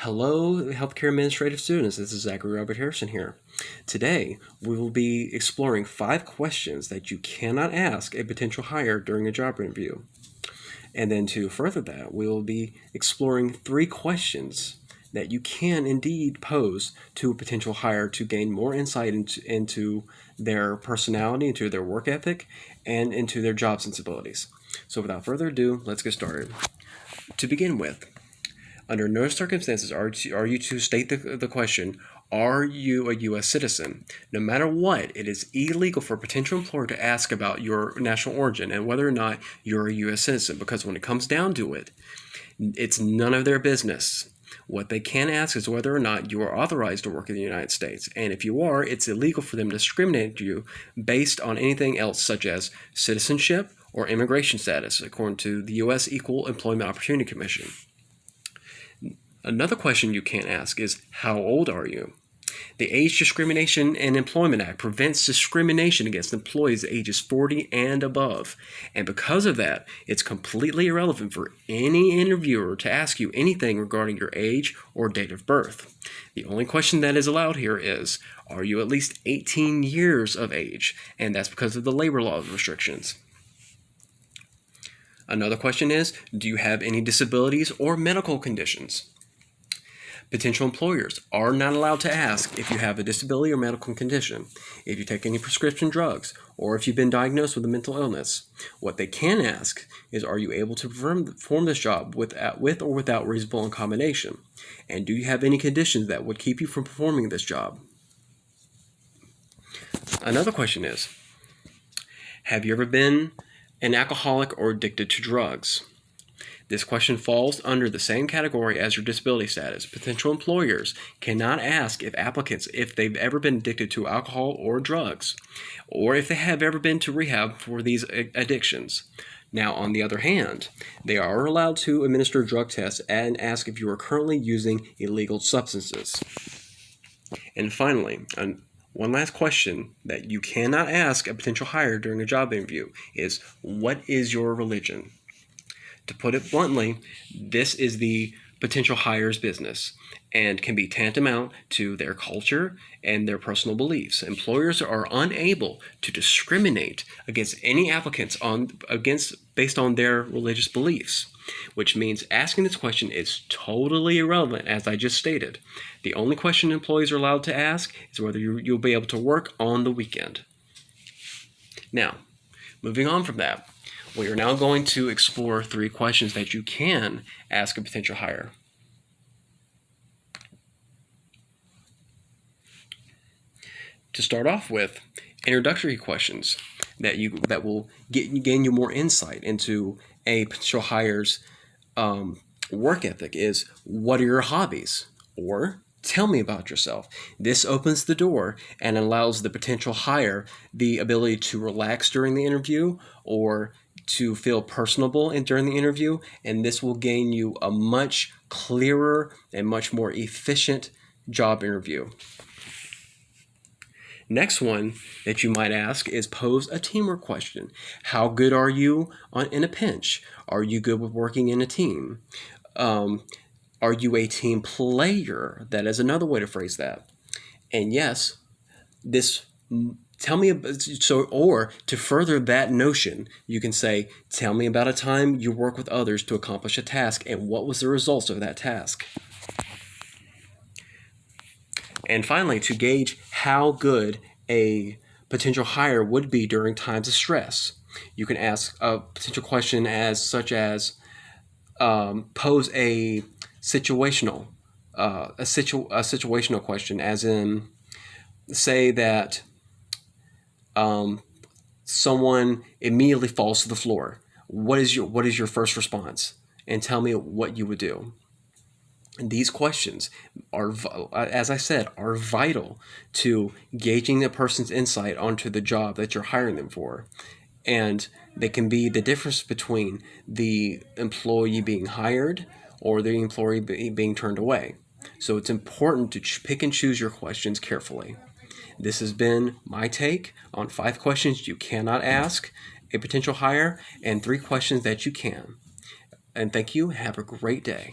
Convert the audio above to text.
Hello, healthcare administrative students. This is Zachary Robert Harrison here. Today, we will be exploring 5 questions that you cannot ask a potential hire during a job interview. And then to further that, we will be exploring 3 questions that you can indeed pose to a potential hire to gain more insight into their personality, into their work ethic, and into their job sensibilities. So without further ado, let's get started. To begin with, under no circumstances are you to state the question, are you a U.S. citizen? No matter what, it is illegal for a potential employer to ask about your national origin and whether or not you're a U.S. citizen, because when it comes down to it, it's none of their business. What they can ask is whether or not you are authorized to work in the United States. And if you are, it's illegal for them to discriminate you based on anything else such as citizenship or immigration status, according to the U.S. Equal Employment Opportunity Commission. Another question you can't ask is, how old are you? The Age Discrimination and Employment Act prevents discrimination against employees ages 40 and above. And because of that, it's completely irrelevant for any interviewer to ask you anything regarding your age or date of birth. The only question that is allowed here is, are you at least 18 years of age? And that's because of the labor law restrictions. Another question is, do you have any disabilities or medical conditions? Potential employers are not allowed to ask if you have a disability or medical condition, if you take any prescription drugs, or if you've been diagnosed with a mental illness. What they can ask is, are you able to perform this job with or without reasonable accommodation? And do you have any conditions that would keep you from performing this job? Another question is, have you ever been an alcoholic or addicted to drugs? This question falls under the same category as your disability status. Potential employers cannot ask if they've ever been addicted to alcohol or drugs, or if they have ever been to rehab for these addictions. Now, on the other hand, they are allowed to administer drug tests and ask if you are currently using illegal substances. And finally, one last question that you cannot ask a potential hire during a job interview is, what is your religion? To put it bluntly, this is the potential hire's business and can be tantamount to their culture and their personal beliefs. Employers are unable to discriminate against any applicants based on their religious beliefs, which means asking this question is totally irrelevant, as I just stated. The only question employees are allowed to ask is whether you'll be able to work on the weekend. Now, moving on from that, we are now going to explore 3 questions that you can ask a potential hire. To start off with, introductory questions that will gain you more insight into a potential hire's work ethic is, what are your hobbies? Or, tell me about yourself. This opens the door and allows the potential hire the ability to relax during the interview or to feel personable during the interview, and this will gain you a much clearer and much more efficient job interview. Next one that you might ask is, pose a teamwork question. How good are you in a pinch? Are you good with working in a team? Are you a team player? That is another way to phrase that. And yes, or to further that notion, you can say, tell me about a time you work with others to accomplish a task and what was the results of that task. And finally, to gauge how good a potential hire would be during times of stress, you can ask a potential question such as pose a situational question, as in, say that someone immediately falls to the floor. What is your first response? And tell me what you would do. And these questions are, as I said, are vital to gauging a person's insight onto the job that you're hiring them for. And they can be the difference between the employee being hired or the employee being turned away. So it's important to pick and choose your questions carefully. This has been my take on 5 questions you cannot ask a potential hire and 3 questions that you can. And thank you. Have a great day.